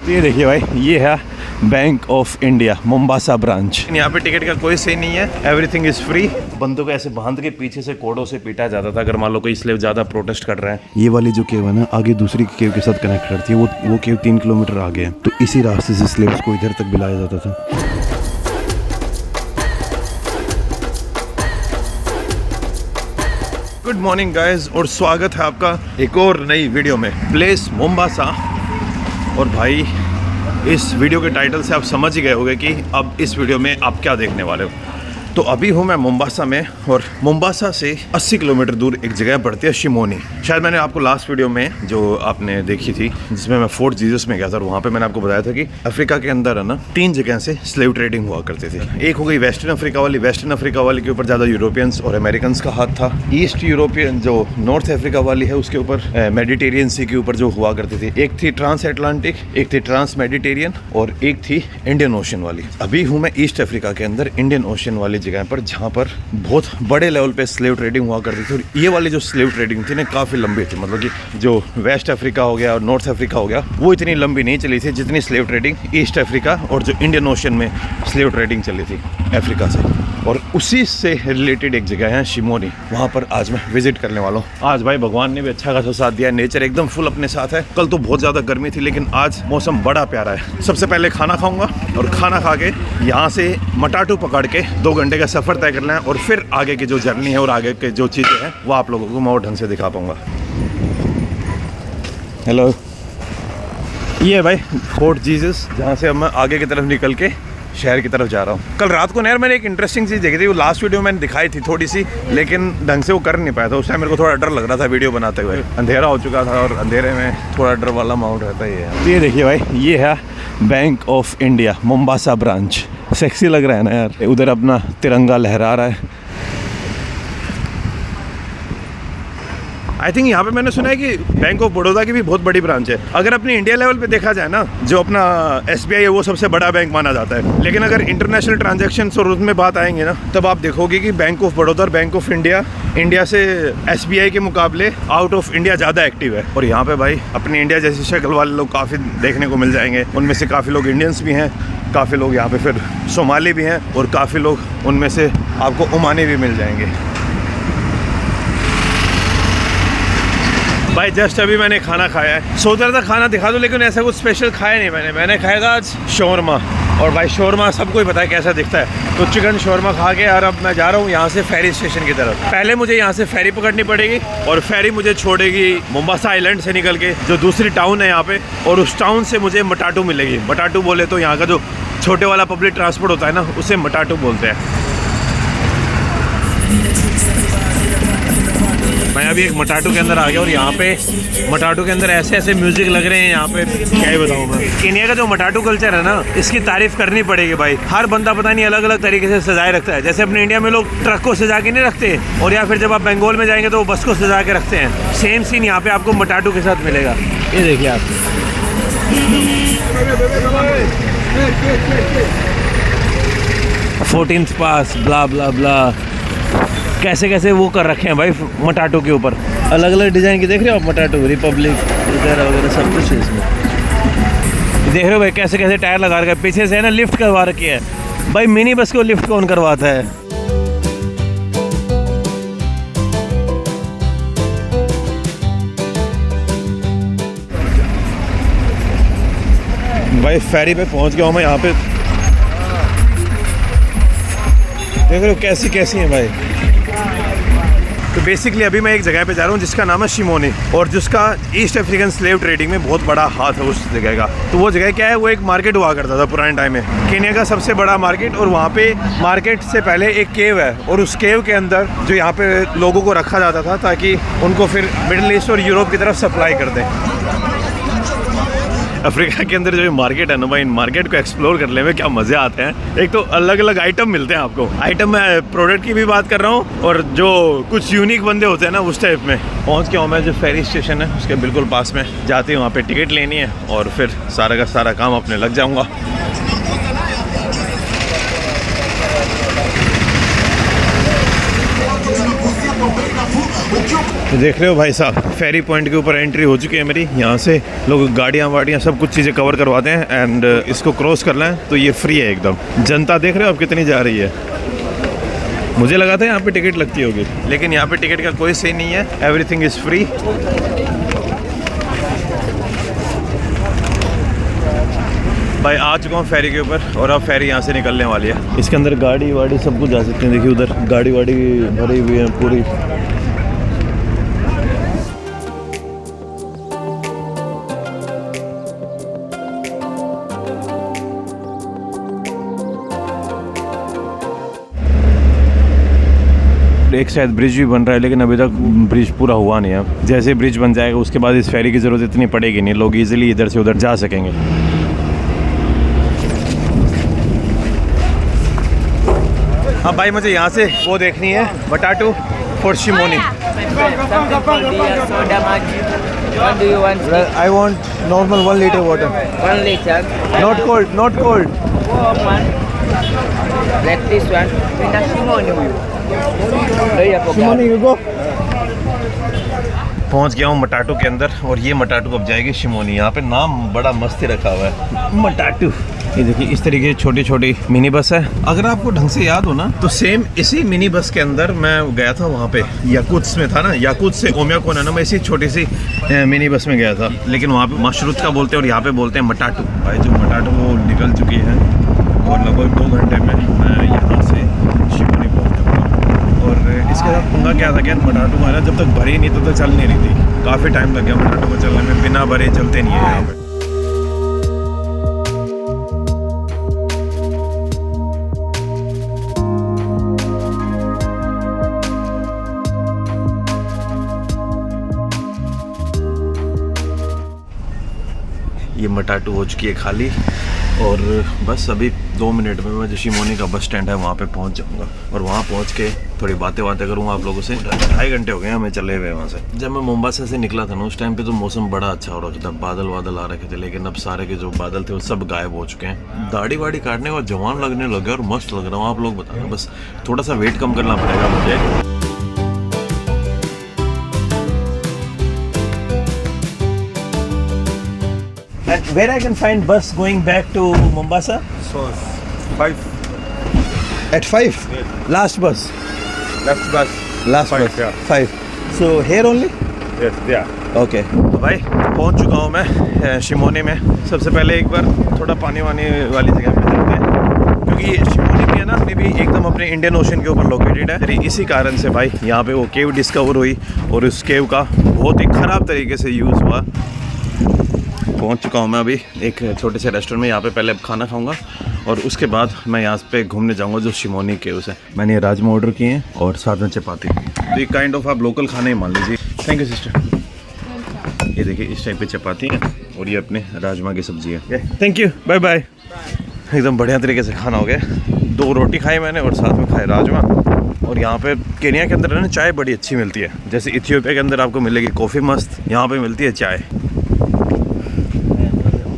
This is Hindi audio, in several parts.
ये देखिए भाई, ये है bank of India Mombasa branch. यहाँ पे टिकट का कोई सही नहीं है, एवरीथिंग इज फ्री। बंदों को ऐसे बांध के पीछे से कोड़ों से पीटा जाता था अगर मान लो कोई स्लेव ज्यादा प्रोटेस्ट कर रहे हैं। ये वाली जो केव है ना, आगे दूसरी केव के साथ कनेक्ट करती है। वो केव 3 किलोमीटर आगे है, तो इसी रास्ते से स्लेव्स को इधर तक भी लाया जाता था। गुड मॉर्निंग गाइज, और स्वागत है आपका एक और नई वीडियो में। Place Mombasa. और भाई, इस वीडियो के टाइटल से आप समझ ही गए होंगे कि अब इस वीडियो में आप क्या देखने वाले हो। तो अभी हूँ मैं मोम्बासा में, और मोम्बासा से 80 किलोमीटर दूर एक जगह पड़ती है शिमोनी। शायद मैंने आपको लास्ट वीडियो में जो आपने देखी थी, जिसमें मैं फोर्ट जीसस में गया था, और वहाँ पे मैंने आपको बताया था कि अफ्रीका के अंदर है ना 3 जगह से स्लेव ट्रेडिंग हुआ करती थी। एक हो गई वेस्टर्न अफ्रीका वाली। वेस्टर्न अफ्रीका वाली के ऊपर ज़्यादा यूरोपियंस और अमेरिकन का हाथ था। ईस्ट यूरोपियन जो नॉर्थ अफ्रीका वाली है, उसके ऊपर मेडिटेरियन सी के ऊपर जो हुआ करती थी। एक थी ट्रांस एटलांटिक, एक थी ट्रांस मेडिटेरियन, और एक थी इंडियन ओशन वाली। अभी हूँ मैं ईस्ट अफ्रीका के अंदर इंडियन ओशन वाली जगह पर, जहाँ पर बहुत बड़े लेवल पे स्लेव ट्रेडिंग हुआ करती थी। और ये वाली जो स्लेव ट्रेडिंग थी ना, काफ़ी लंबी थी। मतलब कि जो वेस्ट अफ्रीका हो गया और नॉर्थ अफ्रीका हो गया, वो इतनी लंबी नहीं चली थी जितनी स्लेव ट्रेडिंग ईस्ट अफ्रीका और जो इंडियन ओशन में स्लेव ट्रेडिंग चली थी अफ्रीका से। और उसी से रिलेटेड एक जगह है शिमोनी, वहाँ पर आज मैं विजिट करने वाला हूँ। आज भाई भगवान ने भी अच्छा खासा साथ दिया, नेचर एकदम फुल अपने साथ है। कल तो बहुत ज़्यादा गर्मी थी, लेकिन आज मौसम बड़ा प्यारा है। सबसे पहले खाना खाऊंगा, और खाना खा के यहाँ से मटाटू पकड़ के 2 घंटे का सफ़र तय करना है, और फिर आगे की जो जर्नी है और आगे के जो चीज़ें हैं वो आप लोगों को मैं और ढंग से दिखा पाऊँगा। हेलो, ये भाई फोर्ट जीसस, जहाँ से अब मैं आगे की तरफ निकल के शहर की तरफ जा रहा हूँ। कल रात को यार मैंने एक इंटरेस्टिंग चीज़ देखी थी, वो लास्ट वीडियो मैंने दिखाई थी थोड़ी सी, लेकिन ढंग से वो कर नहीं पाया था। उस टाइम मेरे को थोड़ा डर लग रहा था वीडियो बनाते हुए, अंधेरा हो चुका था, और अंधेरे में थोड़ा डर वाला माहौल रहता ही है। तो ये देखिए भाई, ये है bank of India Mombasa branch. Sexy लग रहा है ना यार, उधर अपना तिरंगा लहरा रहा है। आई थिंक यहाँ पे मैंने सुना है कि बैंक ऑफ बड़ौदा की भी बहुत बड़ी ब्रांच है। अगर अपनी इंडिया लेवल पे देखा जाए ना, जो अपना SBI है वो सबसे बड़ा बैंक माना जाता है, लेकिन अगर इंटरनेशनल ट्रांजैक्शंस और उसमें बात आएंगे ना, तब आप देखोगे कि बैंक ऑफ बड़ौदा और बैंक ऑफ इंडिया से SBI के मुकाबले आउट ऑफ इंडिया ज़्यादा एक्टिव है। और यहाँ पे भाई अपनी इंडिया जैसी शक्ल वाले लोग काफ़ी देखने को मिल जाएंगे। उनमें से काफ़ी लोग इंडियंस भी हैं, काफ़ी लोग यहाँ पे फिर सोमाली भी हैं, और काफ़ी लोग उनमें से आपको ओमानी भी मिल जाएंगे। भाई जस्ट अभी मैंने खाना खाया है। सोच रहा था खाना दिखा दूं, लेकिन ऐसा कुछ स्पेशल खाया नहीं मैंने खाया था आज शौरमा। और भाई शौरमा सबको ही पता है कैसा दिखता है, तो चिकन शौरमा खा के यार अब मैं जा रहा हूँ यहाँ से फेरी स्टेशन की तरफ। पहले मुझे यहाँ से फेरी पकड़नी पड़ेगी, और फेरी मुझे छोड़ेगी मोम्बासा आइलैंड से निकल के, जो दूसरी टाउन है यहाँ पे, और उस टाउन से मुझे मटाटू मिलेगी। मटाटू बोले तो यहाँ का जो छोटे वाला पब्लिक ट्रांसपोर्ट होता है ना, उसे मटाटू बोलते हैं। मैं अभी एक मटाटू के अंदर आ गया, और यहाँ पे मटाटू के अंदर ऐसे ऐसे म्यूजिक लग रहे हैं यहाँ पे, क्या ही बताऊँ मैं। केन्या का जो मटाटू कल्चर है ना, इसकी तारीफ करनी पड़ेगी भाई। हर बंदा पता नहीं अलग अलग तरीके से सजाए रखता है। जैसे अपने इंडिया में लोग ट्रक को सजा के नहीं रखते, और या फिर जब आप बंगाल में जाएंगे तो वो बस को सजा के रखते हैं। सेम सीन यहाँ पे आपको मटाटू के साथ मिलेगा। ये देखिए आप, 14th पास ब्ला ब्ला ब्ला, कैसे कैसे वो कर रखे हैं भाई मटाटू के ऊपर। अलग अलग डिज़ाइन की देख रहे हो आप, मटाटू रिपब्लिक वगैरह वगैरह सब कुछ है इसमें। देख रहे हो भाई कैसे कैसे टायर लगा रखे हैं। पीछे से है ना लिफ्ट करवा रखी है भाई। मिनी बस को लिफ्ट कौन करवाता है। भाई फेरी पे पहुंच गया हूँ मैं। यहाँ पे देख रहे हो कैसी कैसी है भाई। तो बेसिकली अभी मैं एक जगह पे जा रहा हूँ जिसका नाम है शिमोनी, और जिसका ईस्ट अफ्रीकन स्लेव ट्रेडिंग में बहुत बड़ा हाथ है उस जगह का। तो वो जगह क्या है, वो एक मार्केट हुआ करता था पुराने टाइम में, केन्या का सबसे बड़ा मार्केट। और वहाँ पे मार्केट से पहले एक केव है, और उस केव के अंदर जो यहाँ पे लोगों को रखा जाता था ताकि उनको फिर मिडिल ईस्ट और यूरोप की तरफ सप्लाई कर दें। अफ्रीका के अंदर जो मार्केट है ना भाई, इन मार्केट को एक्सप्लोर करने में क्या मज़े आते हैं। एक तो अलग अलग आइटम मिलते हैं आपको। आइटम मैं प्रोडक्ट की भी बात कर रहा हूँ, और जो कुछ यूनिक बंदे होते हैं ना, उस टाइप में। पहुँच गया हूँ मैं जो फेरी स्टेशन है उसके बिल्कुल पास में। जाते हैं वहाँ पे टिकट लेनी है, और फिर सारा का सारा काम अपने लग जाऊँगा। तो देख रहे हो भाई साहब, फेरी पॉइंट के ऊपर एंट्री हो चुकी है मेरी। यहाँ से लोग गाड़ियाँ वाड़ियाँ सब कुछ चीज़ें कवर करवाते हैं एंड इसको क्रॉस करना है तो ये फ्री है एकदम। जनता देख रहे हो अब कितनी जा रही है। मुझे लगा था यहाँ पे टिकट लगती होगी, लेकिन यहाँ पे टिकट का कोई सीन नहीं है, एवरीथिंग इज़ फ्री। भाई आ चुका हूँ फेरी के ऊपर और अब फेरी यहाँ से निकलने वाली है। इसके अंदर गाड़ी वाड़ी सब कुछ जा सकते हैं। देखिए उधर गाड़ी वाड़ी भरी हुई है पूरी। एक शायद ब्रिज भी बन रहा है, लेकिन अभी तक ब्रिज पूरा हुआ नहीं है। जैसे ब्रिज बन जाएगा उसके बाद इस फेरी की ज़रूरत इतनी पड़ेगी नहीं, लोग इजीली इधर से उधर जा सकेंगे। हाँ भाई, मुझे यहाँ से वो देखनी है, बटाटू for Shimoni. I want normal 1 liter water. 1 liter. Not cold, not cold. Like this one. With a Shimoni. Shimoni you go. पहुंच गया हूँ मटाटू के अंदर और ये मटाटू अब जाएगी शिमोनी। यहाँ पे नाम बड़ा मस्त ही रखा हुआ है, मटाटू। ये देखिए इस तरीके की छोटी छोटी मिनी बस है। अगर आपको ढंग से याद हो ना तो सेम इसी मिनी बस के अंदर मैं गया था, वहाँ पे याकुत्स में था ना, याकुत्स से ओमियाकोन है ना, मैं इसी छोटी सी मिनी बस में गया था। लेकिन वहाँ पे माशरुत का बोलते हैं और यहाँ पे बोलते हैं मटाटू। भाई जो मटाटू वो निकल चुकी है और लगभग 2 घंटे में मैं यहाँ से शिमोनी पहुँच जाऊँगा। और इसके साथ पंगा क्या था कि मटाटू का ना जब तक भरी नहीं तब तक चल नहीं रही थी। काफ़ी टाइम लग गया मटाटू को चलने में, बिना भरे चलते नहीं है यहाँ पे। ये मटाटू हो चुकी है खाली और बस अभी 2 मिनट में मैं जो शिमोनी का बस स्टैंड है वहाँ पे पहुँच जाऊँगा और वहाँ पहुँच के थोड़ी बातें करूँगा आप लोगों से। 2.5 घंटे हो गए हमें चले हुए वहाँ से। जब मैं मोम्बासा से निकला था ना उस टाइम पे तो मौसम बड़ा अच्छा हो रखा था, बादल वादल आ रखे थे, लेकिन अब सारे के जो बादल थे वो सब गायब हो चुके हैं। दाढ़ी वाड़ी काटने का जवान लगने लगे और मस्त लग रहा हूँ। आप लोग बताना, बस थोड़ा सा वेट कम करना पड़ेगा मुझे। And where I can find bus going back to Mombasa? So 5. At 5? Yes. Last bus? Last bus. Last 5, bus? yeah. 5. So here only? Yes, yeah. Okay. तो भाई पहुंच चुका हूँ मैं शिमोनी में। सबसे पहले एक बार थोड़ा पानी वानी वाली जगह पे चलते हैं, क्योंकि शिमोनी भी है ना अपनी भी एकदम अपने इंडियन ओशन के ऊपर लोकेटेड है। इसी कारण से भाई यहाँ पे वो केव डिस्कवर हुई और उस केव का बहुत ही ख़राब तरीके से यूज़ हुआ। पहुंच चुका हूँ मैं अभी एक छोटे से रेस्टोरेंट में। यहाँ पे पहले खाना खाऊंगा और उसके बाद मैं यहाँ पे घूमने जाऊँगा जो शिमोनी केव्स है। मैंने ये राजमा ऑर्डर किए हैं और साथ में चपाती। तो ये काइंड ऑफ आप लोकल खाने ही मान लीजिए। Thank you sister. ये देखिए इस टाइप पे चपाती है और ये अपने राजमा की सब्जी है। Thank you, bye bye. एकदम बढ़िया तरीके से खाना हो गया। 2 रोटी खाई मैंने और साथ में खाए राजमा। और यहाँ पे केन्या के अंदर ना चाय बड़ी अच्छी मिलती है। जैसे इथियोपिया के अंदर आपको मिलेगी कॉफ़ी मस्त, यहाँ पे मिलती है चाय।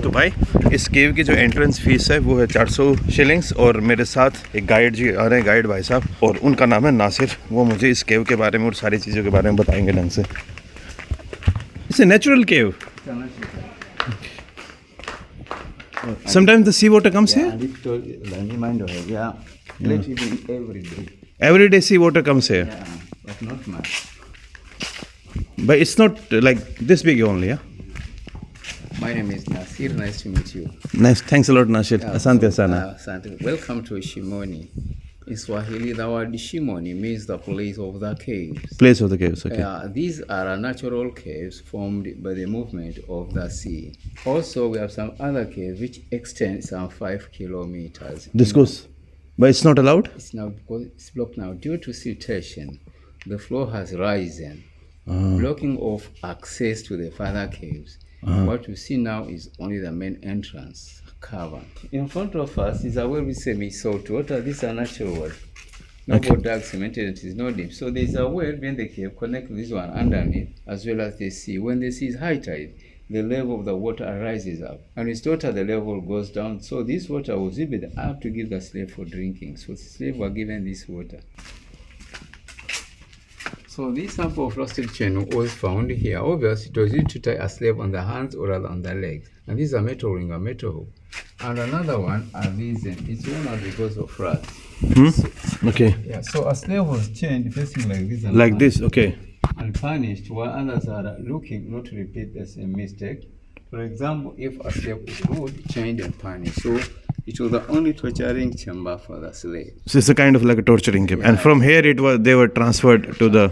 तो भाई इस केव की जो एंट्रेंस फीस है वो है 400 शिलिंग्स और मेरे साथ एक गाइड जी आ रहे हैं, गाइड भाई साहब, और उनका नाम है नासिर। वो मुझे इस केव के बारे में और सारी चीज़ों के बारे में बताएंगे ढंग से। It's a natural cave. Sometimes the sea water comes here? Every day sea water comes here? Yeah, but not much. But it's not like this big only, yeah? My name is Nasir. Nice to meet you. Nice. Thanks a lot, Nasir. Asante sana. Asante. Welcome to Shimoni. In Swahili, the word Shimoni means the place of the caves. Place of the caves, okay. These are natural caves formed by the movement of the sea. Also, we have some other caves which extend some 5 kilometers. This goes, but it's not allowed? It's now because it's blocked now due to siltation. The floor has risen, blocking off access to the further caves. What you see now is only the main entrance cavern. In front of us is a well with semi-salt water. This is a natural well. No dark cemented, it is not deep. So there is a well in the cave, connect this one underneath, as well as the sea. When the sea is high tide, the level of the water rises up. And its water, the level goes down. So this water was even up to give the slave for drinking. So the slave were given this water. So this sample of rusted chain was found here. Obviously, it was used to tie a slave on the hands or rather on the legs. And these are metal ring or metal hook. And another one are these. It's worn out because of rats. Okay. Yeah. So a slave was chained facing like this. And Like punished. this, okay. And punished while others are looking not to repeat the same mistake. For example, if a slave is good, chained and punished. So it was the only torturing chamber for the slave. So it's a kind of like a torturing camp. And from here they were transferred to the...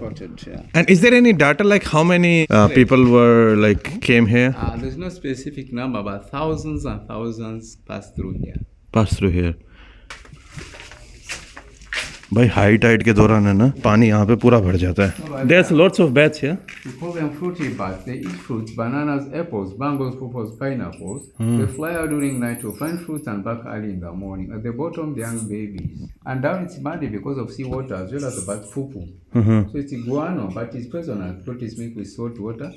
Yeah. And is there any data like how many people were like came here? There's no specific number, but thousands and thousands passed through here. Passed through here. भाई हाई टाइड के दौरान है ना पानी यहाँ पे पूरा भर जाता है. There's lots of bats here. We call them fruity bats. They eat fruits, bananas, apples, bangles, pawpaws, pineapples. They fly out during night to find fruits and back early in the morning. At the bottom, the young babies. And down it's muddy because of seawater as well as the bat poo-poo. So it's guano, but it's poisonous. What is mixed with salt water.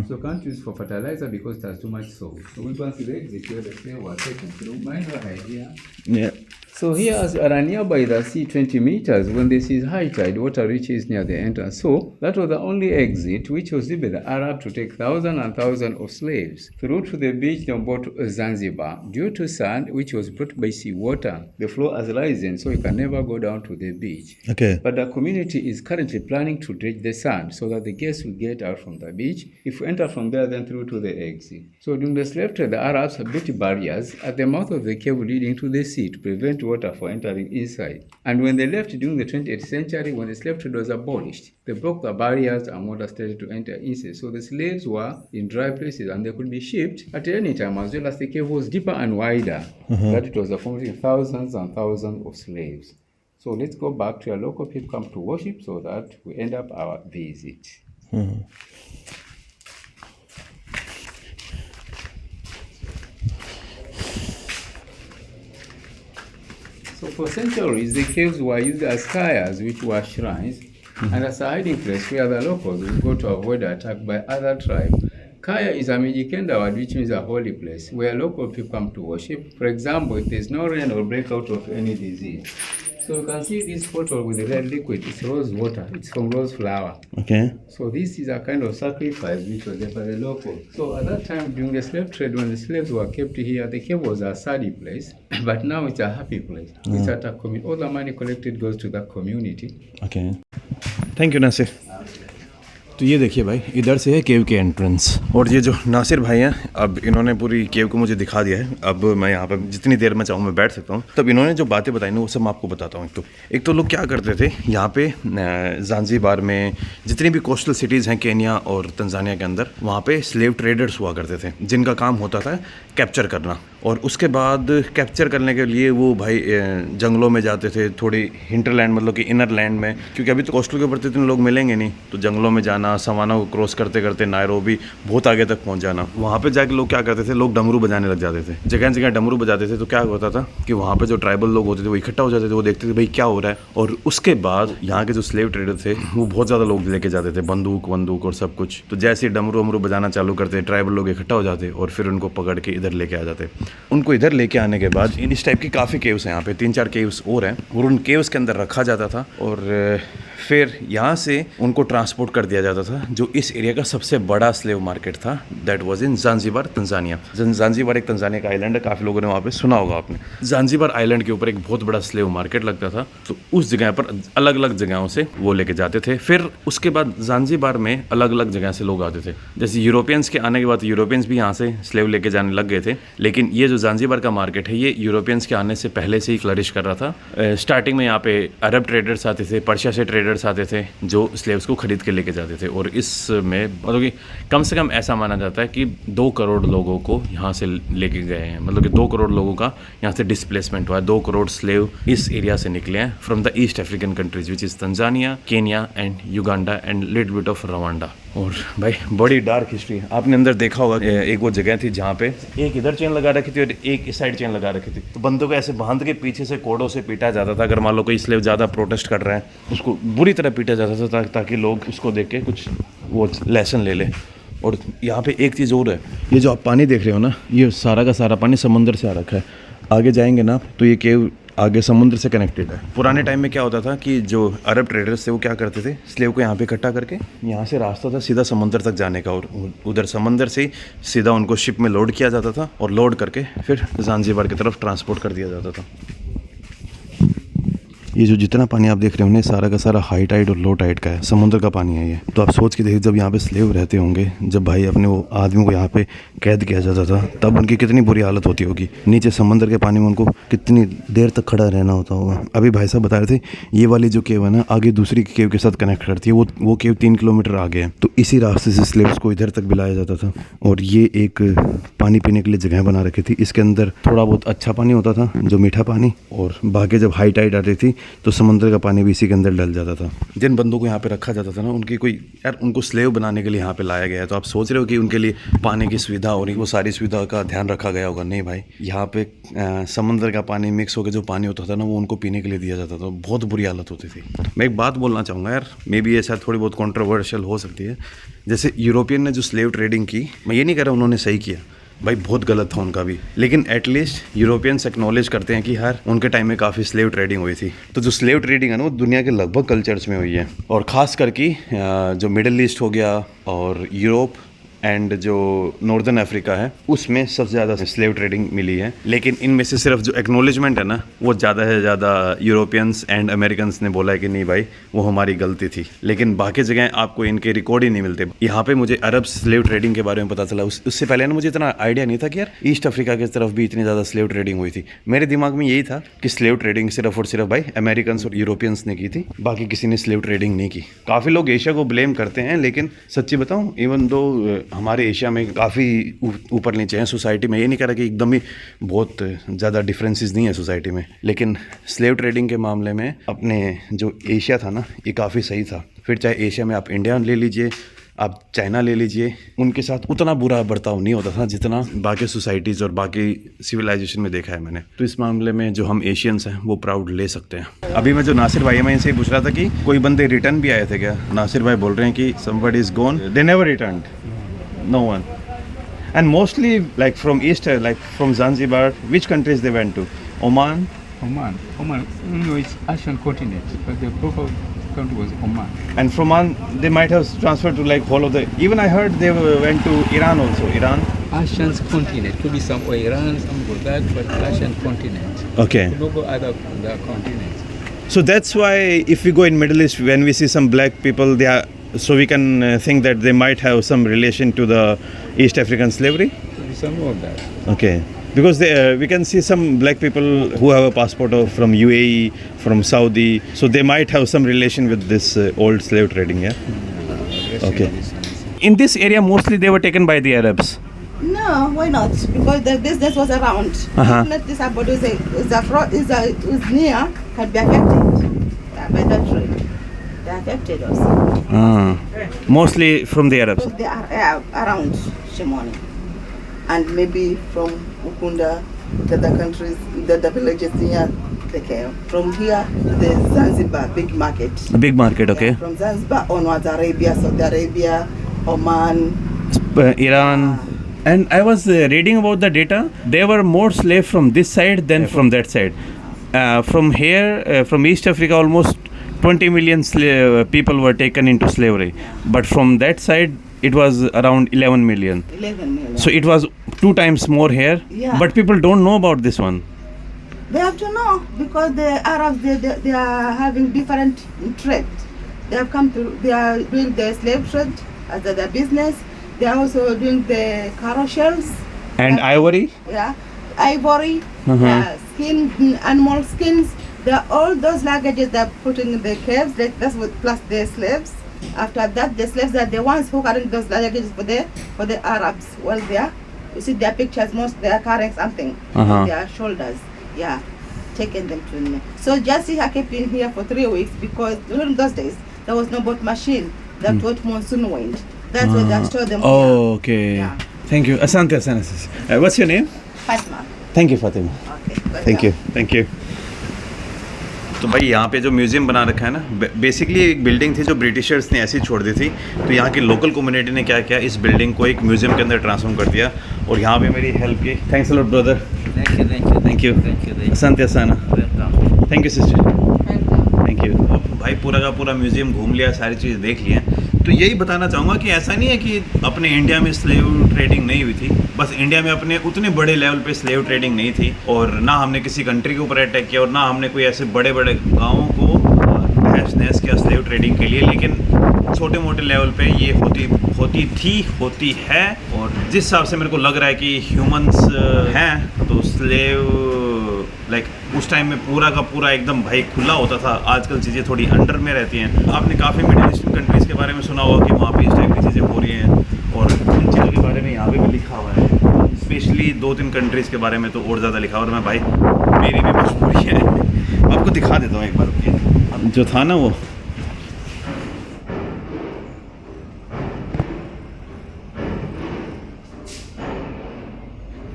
So can't use for fertilizer because it has too much salt. So we can see the exit where the snail was taken through. Mind your idea. Yeah. So here as we are nearby the sea 20 meters, when this is high tide, water reaches near the entrance. So that was the only exit which was used by the Arab to take thousands and thousands of slaves through to the beach they brought to Zanzibar. Due to sand which was brought by sea water, the floor has risen so you can never go down to the beach. Okay. But the community is currently planning to dredge the sand so that the guests will get out from the beach. If we enter from there, then through to the exit. So during the slave trade, the Arabs built barriers at the mouth of the cave leading to the sea to prevent water for entering inside. And when they left during the 20th century, when the slave trade was abolished, they broke the barriers and water started to enter inside. So the slaves were in dry places and they could be shipped at any time, as well as the cave was deeper and wider. That it was accommodating thousands and thousands of slaves. So let's go back to our local people come to worship so that we end up our visit. So for centuries, the caves were used as kayas, which were shrines, and as a hiding place where the locals would go to avoid attack by other tribes. Kaya is a Mijikenda word, which means a holy place, where local people come to worship. For example, if there's no rain or breakout of any disease. So you can see this bottle with the red liquid, it's rose water, it's from rose flower. Okay. So this is a kind of sacrifice which was done by the locals. So at that time, during the slave trade, when the slaves were kept here, the cave was a sad place, but now it's a happy place. It's at a all the money collected goes to the community. Okay. Thank you, Nasir. तो ये देखिए भाई, इधर से है केव के एंट्रेंस. और ये जो नासिर भाई हैं, अब इन्होंने पूरी केव को मुझे दिखा दिया है. अब मैं यहाँ पर जितनी देर में चाहूँ मैं बैठ सकता हूँ. तब इन्होंने जो बातें बताई ना वो सब मैं आपको बताता हूँ. एक तो लोग क्या करते थे यहाँ पे ज़ांज़ीबार में, जितनी भी कोस्टल सिटीज़ हैं केन्या और तंजानिया के अंदर, वहाँ पे स्लेव ट्रेडर्स हुआ करते थे जिनका काम होता था कैप्चर करना. और उसके बाद कैप्चर करने के लिए वो भाई जंगलों में जाते थे, थोड़ी हिंटरलैंड मतलब कि इनर लैंड में, क्योंकि अभी तो कोस्टल के ऊपर तो इतने लोग मिलेंगे नहीं. तो जंगलों में जाना, सवाना को क्रॉस करते करते नायरोबी बहुत आगे तक पहुंच जाना. वहाँ पे जाके लोग क्या करते थे, लोग डमरू बजाने लग जाते थे. जगह जगह डमरू बजाते थे. तो क्या होता था कि वहाँ पे जो ट्राइबल लोग होते थे वो इकट्ठा हो जाते थे, वो देखते थे भाई क्या हो रहा है. और उसके बाद यहाँ के जो स्लेव ट्रेडर थे वो बहुत ज़्यादा लोग लेके जाते थे, बंदूक और सब कुछ. तो जैसे डमरू वमरू बजाना चालू करते, ट्राइबल लोग इकट्ठा हो जाते और फिर उनको पकड़ के इधर लेके आ जाते. उनको इधर लेके आने के बाद इस टाइप की काफ़ी केव्स हैं यहाँ पे, 3-4 केव्स और हैं, और उन केव्स के अंदर रखा जाता था. और फिर यहाँ से उनको ट्रांसपोर्ट कर दिया जाता था, जो इस एरिया का सबसे बड़ा स्लेव मार्केट था. That was in Zanzibar, Tanzania. Zanzibar एक तंजानिया का आइलैंड है, काफ़ी लोगों ने वहाँ पे सुना होगा आपने. ज़ांज़ीबार आइलैंड के ऊपर एक बहुत बड़ा स्लेव मार्केट लगता था. तो उस जगह पर अलग अलग जगहों से वो लेके जाते थे. फिर उसके बाद ज़ांज़ीबार में अलग अलग जगह से लोग आते थे. जैसे यूरोपियंस के आने के बाद यूरोपियंस भी यहाँ से स्लेव लेके जाने लग गए थे. लेकिन ये जो ज़ांज़ीबार का मार्केट है ये यूरोपियंस के आने से पहले से ही फ्लरिश कर रहा था. स्टार्टिंग में यहाँ पे अरब ट्रेडर्स आते थे, पर्शिया से ट्रेडर्स आते थे जो स्लेव्स को खरीद के लेके जाते थे. और इसमें मतलब कि कम से कम ऐसा माना जाता है कि 2 करोड़ लोगों को यहाँ से लेके गए हैं. मतलब कि 2 करोड़ लोगों का यहाँ से डिस्प्लेसमेंट हुआ है. 2 करोड़ स्लेव इस एरिया से निकले हैं from the east African countries which is Tanzania, Kenya and Uganda and little bit of Rwanda. और भाई बड़ी डार्क हिस्ट्री. आपने अंदर देखा होगा एक वो जगह थी जहाँ पे एक इधर चेन लगा रखी थी और एक इस साइड चेन लगा रखी थी. तो बंदों को ऐसे बांध के पीछे से कोड़ों से पीटा जाता था. अगर मान लो कोई स्लेव ज़्यादा प्रोटेस्ट कर रहा है उसको बुरी तरह पीटा जाता था ताकि लोग उसको देख के कुछ वो लेसन ले ले. और यहाँ पे एक चीज़ और है, ये जो आप पानी देख रहे हो ना, ये सारा का सारा पानी समंदर से आ रखा है. आगे जाएंगे ना तो ये केव आगे समुद्र से कनेक्टेड है। पुराने टाइम में क्या होता था कि जो अरब ट्रेडर्स थे वो क्या करते थे, स्लेव को यहाँ पे इकट्ठा करके यहाँ से रास्ता था सीधा समुद्र तक जाने का, और उधर समंदर से ही सीधा उनको शिप में लोड किया जाता था और लोड करके फिर ज़ांज़ीबार की तरफ ट्रांसपोर्ट कर दिया जाता था। ये जो जितना पानी आप देख रहे होंगे सारा का सारा हाई टाइड और लो टाइड का है, समुद्र का पानी है ये। तो आप सोच के देखिए जब यहाँ पे स्लेव रहते होंगे, जब भाई अपने वो आदमियों को यहाँ पे कैद किया जाता था, तब उनकी कितनी बुरी हालत होती होगी। नीचे समुद्र के पानी में उनको कितनी देर तक खड़ा रहना होता होगा। अभी भाई साहब बता रहे थे ये वाली जो केव है ना आगे दूसरी केव के साथ कनेक्ट करती है, वो केव 3 किलोमीटर आगे है। तो इसी रास्ते से स्लेव्स को इधर तक भी लाया जाता था और ये एक पानी पीने के लिए जगह बना रखी थी। इसके अंदर थोड़ा बहुत अच्छा पानी होता था जो मीठा पानी, और बाकी जब हाई टाइड आती थी तो समुद्र का पानी भी इसी के अंदर डल जाता था। जिन बंदों को यहाँ पे रखा जाता था ना उनकी कोई यार उनको स्लेव बनाने के लिए यहाँ पे लाया गया है। तो आप सोच रहे हो कि उनके लिए पानी की सुविधा और वो सारी सुविधा का ध्यान रखा गया होगा? नहीं भाई, यहाँ पे समुद्र का पानी मिक्स होकर जो पानी होता था ना वो उनको पीने के लिए दिया जाता था। बहुत बुरी हालत होती थी। मैं एक बात बोलना चाहूँगा यार, मे बी ये शायद थोड़ी बहुत कॉन्ट्रोवर्शियल हो सकती है। जैसे यूरोपियन ने जो स्लेव ट्रेडिंग की, मैं ये नहीं कह रहा उन्होंने सही किया भाई, बहुत गलत था उनका भी, लेकिन एटलीस्ट यूरोपियंस एक्नॉलेज करते हैं कि यार उनके टाइम में काफ़ी स्लेव ट्रेडिंग हुई थी। तो जो स्लेव ट्रेडिंग है ना वो दुनिया के लगभग कल्चर्स में हुई है, और ख़ास करके जो मिडल ईस्ट हो गया और यूरोप एंड जो नॉर्दर्न अफ्रीका है उसमें सबसे ज़्यादा स्लेव ट्रेडिंग मिली है। लेकिन इनमें से सिर्फ जो एक्नॉलेजमेंट है ना वो ज़्यादा से ज़्यादा यूरोपियंस एंड अमेरिकन्स ने बोला है कि नहीं भाई वो हमारी गलती थी, लेकिन बाकी जगह आपको इनके रिकॉर्ड ही नहीं मिलते। यहाँ पे मुझे अरब स्लेव ट्रेडिंग के बारे में पता चला, उससे पहले ना मुझे इतना आइडिया नहीं था कि यार ईस्ट अफ्रीका की तरफ भी इतनी ज़्यादा स्लेव ट्रेडिंग हुई थी। मेरे दिमाग में यही था कि स्लेव ट्रेडिंग सिर्फ और सिर्फ भाई अमेरिकन्स और यूरोपियंस ने की थी, बाकी किसी ने स्लेव ट्रेडिंग नहीं की। काफ़ी लोग एशिया को ब्लेम करते हैं, लेकिन सच्ची बताऊँ इवन दो हमारे एशिया में काफ़ी ऊपर नीचे हैं सोसाइटी में। ये नहीं कह रहा कि एकदम ही बहुत ज़्यादा डिफरेंसेस नहीं है सोसाइटी में, लेकिन स्लेव ट्रेडिंग के मामले में अपने जो एशिया था ना ये काफ़ी सही था। फिर चाहे एशिया में आप इंडिया ले लीजिए, आप चाइना ले लीजिए, उनके साथ उतना बुरा बर्ताव नहीं होता था जितना बाकी सोसाइटीज़ और बाकी सिविलाइजेशन में देखा है मैंने। तो इस मामले में जो हम एशियंस हैं वो प्राउड ले सकते हैं। अभी मैं जो नासिर भाई है मैं इनसे पूछ रहा था कि कोई बंदे रिटर्न भी आए थे क्या? नासिर भाई बोल रहे हैं कि somebody is gone, they never returned. No one. And mostly like from east, like from Zanzibar, which countries they went to? Oman? Oman, no, it's Asian continent, but the proper country was Oman. And from Oman, they might have transferred to like whole of the... Even I heard they went to Iran also. Iran? Asian continent, could be some Iran, some Bulgaria, but Asian continent. Okay. Could go other continents. So that's why if we go in Middle East, when we see some black people, they are... So we can think that they might have some relation to the East African slavery? Could be some of that. Okay. Because we can see some black people who have a passport from UAE, from Saudi, so they might have some relation with this old slave trading, yeah? Okay. In this area, mostly they were taken by the Arabs. No, why not? Because the business was around. Not this about is near can be affected by that trade. They are affected also. Mostly from the Arabs. So they are around Shimoni, and maybe from Ukunda, the other countries, the villages near the Cape. From here, the Zanzibar big market. A big market, okay. Yeah, from Zanzibar onwards, Arabia, Saudi Arabia, Oman, Iran. And I was reading about the data. There were more slaves from this side than from that side. From here, from East Africa, almost 20 million people were taken into slavery. But from that side, it was around 11 million. 11 million. So it was 2 times more here. Yeah. But people don't know about this one. They have to know because the Arabs they are having different trade. They have come to they are doing the slave trade as their business. They are also doing the carousels. And ivory? Yeah, ivory, skin, animal skins. All those luggages they are putting in the caves. That's what plus the slaves. After that, the slaves are the ones who carry those luggages for the Arabs. Well, there you see their pictures. Most they are carrying something on their shoulders. Yeah, taking them to me. So just see, I kept in here for 3 weeks because during those days there was no boat machine. That was monsoon wind. That's why they stored them. Oh, okay. Yeah. Thank you. Asante. What's your name? Fatma. Thank you, Fatima. Okay. Thank you. तो भाई यहाँ पे जो म्यूज़ियम बना रखा है ना, बेसिकली एक बिल्डिंग थी जो ब्रिटिशर्स ने ऐसी छोड़ दी थी। तो यहाँ की लोकल कम्युनिटी ने क्या किया, इस बिल्डिंग को एक म्यूज़ियम के अंदर ट्रांसफॉर्म कर दिया और यहाँ पे मेरी हेल्प की। Thanks a lot brother. Thank you. Asante sana. Thank you sister, thank you. भाई पूरा का पूरा म्यूजियम घूम लिया, सारी चीज़ देख ली हैं। तो यही बताना चाहूँगा कि ऐसा नहीं है कि अपने इंडिया में स्लेव ट्रेडिंग नहीं हुई थी, बस इंडिया में अपने उतने बड़े लेवल पे स्लेव ट्रेडिंग नहीं थी, और ना हमने किसी कंट्री के ऊपर अटैक किया, और ना हमने कोई ऐसे बड़े बड़े गाँवों को तहस नहस किया स्लेव ट्रेडिंग के लिए। लेकिन छोटे मोटे लेवल पे ये होती है। और जिस हिसाब से मेरे को लग रहा है कि ह्यूमंस हैं, तो स्लेव लाइक उस टाइम में पूरा का पूरा एकदम भाई खुला होता था। आजकल चीज़ें थोड़ी अंडर में रहती हैं। आपने काफ़ी मिडिल ईस्टर्न कंट्रीज़ के बारे में सुना होगा कि वहाँ पे इस टाइप की चीज़ें हो रही हैं, और उन चीज़ों के बारे में यहाँ पे भी लिखा हुआ है। स्पेशली 2-3 कंट्रीज़ के बारे में तो और ज़्यादा लिखा हुआ है। और मैं भाई मेरी भी मजबूरी है, आपको दिखा देता हूँ एक बार। जो था ना वो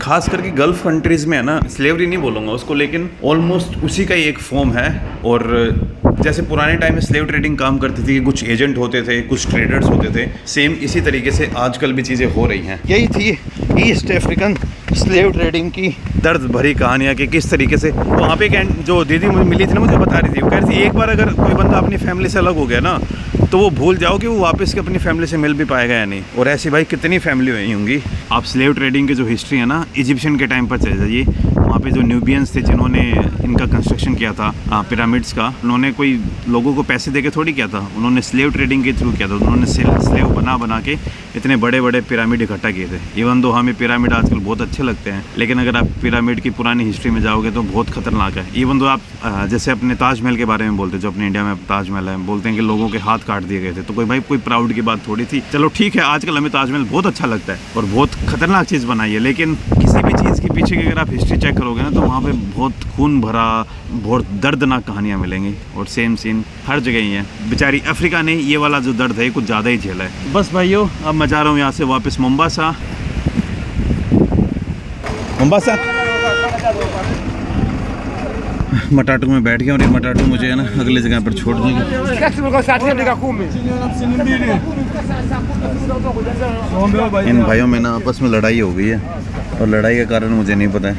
खास करके गल्फ कंट्रीज़ में है ना, स्लेवरी नहीं बोलूँगा उसको, लेकिन ऑलमोस्ट उसी का ही एक फॉर्म है। और जैसे पुराने टाइम में स्लेव ट्रेडिंग काम करती थी, कुछ एजेंट होते थे, कुछ ट्रेडर्स होते थे, सेम इसी तरीके से आजकल भी चीज़ें हो रही हैं। यही थी ईस्ट अफ्रीकन स्लेव ट्रेडिंग की दर्द भरी कहानियाँ कि किस तरीके से वहाँ पे जो दीदी मुझे मिली थी ना, मुझे बता रही थी, वो कह रही थी एक बार अगर कोई बंदा अपनी फैमिली से अलग हो गया ना, तो वो भूल जाओ कि वो वापस के अपनी फैमिली से मिल भी पाएगा या नहीं। और ऐसी भाई कितनी फैमिली हुई होंगी। आप स्लेव ट्रेडिंग की जो हिस्ट्री है ना, इजिप्शियन के टाइम पर चले जाइए, वहाँ पे जो न्यूबियंस थे जिन्होंने इनका कंस्ट्रक्शन किया था पिरामिड्स का, उन्होंने कोई लोगों को पैसे देके थोड़ी किया था, उन्होंने स्लेव ट्रेडिंग के थ्रू किया था। उन्होंने स्लेव बना के इतने बड़े बड़े पिरामिड इकट्ठा किए थे। इवन दो हमें पिरामिड आजकल बहुत अच्छे लगते हैं, लेकिन अगर आप पिरामिड की पुरानी हिस्ट्री में जाओगे तो बहुत खतरनाक है। इवन दो आप जैसे अपने ताजमहल के बारे में बोलते, जो अपने इंडिया में ताजमहल है, बोलते हैं कि लोगों के हाथ काट दिए गए थे, तो कोई प्राउड की बात थोड़ी थी। चलो ठीक है, आजकल हमें ताजमहल बहुत अच्छा लगता है और बहुत खतरनाक चीज़ बनाई है, लेकिन किसी भी चीज़ के पीछे की अगर आप हिस्ट्री चेक करोगे ना, तो वहाँ पे बहुत खून भरा, बहुत दर्दनाक कहानियाँ मिलेंगी। और सेम सीन हर जगह ही है। बेचारी अफ्रीका ने ये वाला जो दर्द है कुछ ज़्यादा ही झेला है। बस भाइयों, अब मैं जा रहा हूँ यहाँ से वापस मोम्बासा। मटाटू में बैठ गया और ये मटाटू मुझे है ना अगले जगह पर छोड़ देंगे। इन भाइयों में ना आपस में लड़ाई हो गई है, और लड़ाई का कारण मुझे नहीं पता है।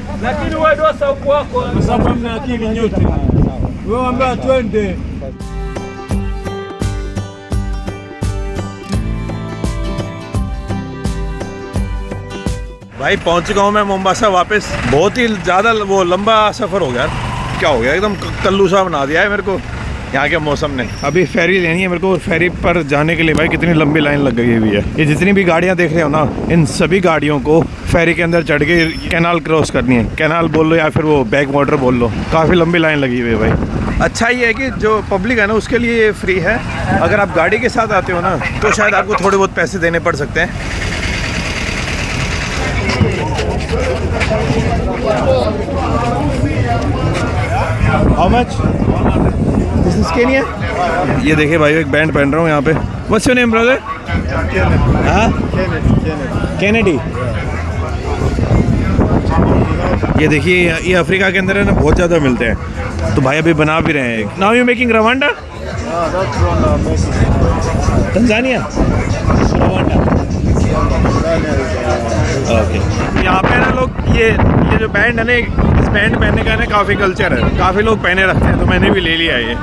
भाई पहुंच चुका हूँ मैं मोम्बासा वापस। बहुत ही ज़्यादा वो लंबा सफ़र हो गया। क्या हो गया, एकदम कल्लू सा बना दिया है मेरे को यहाँ के मौसम ने। अभी फेरी लेनी है मेरे को, और फेरी पर जाने के लिए भाई कितनी लंबी लाइन लग गई हुई है। ये जितनी भी गाड़ियाँ देख रहे हो ना, इन सभी गाड़ियों को फेरी के अंदर चढ़ के कैनाल क्रॉस करनी है। कैनाल बोल लो या फिर वो बैक वाटर बोल लो, काफ़ी लंबी लाइन लगी हुई है भाई। अच्छा ये है कि जो पब्लिक है ना, उसके लिए ये फ्री है। अगर आप गाड़ी के साथ आते हो ना, तो शायद आपको थोड़े बहुत पैसे देने पड़ सकते हैं। How much? This is Kenya? ये देखिए भाई, एक बैंड पहन रहा हूँ यहाँ पे। What's your name, brother? हाँ? Kennedy. ये देखिए, ये अफ्रीका के अंदर है ना, बहुत ज़्यादा मिलते हैं। तो भाई अभी बना भी रहे हैं। Now you making Rwanda? Tanzania? Rwanda. Okay. यहाँ पे ना लोग ये जो बैंड है ना, इस बैंड पहनने का ना काफ़ी कल्चर है, काफ़ी लोग पहने रखते हैं, तो मैंने भी ले लिया ये।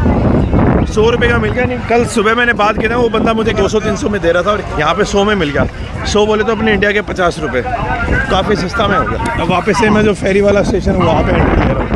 100 रुपये का मिल गया। नहीं, कल सुबह मैंने बात की ना, वो बंदा मुझे 200-300 में दे रहा था, और यहाँ पे 100 में मिल गया। 100 बोले तो अपने इंडिया के 50 रुपये, काफ़ी सस्ता में हो गया। अब वापस से मैं जो फेरी वाला स्टेशन है वहाँ पे एंट्री ले रहा हूँ।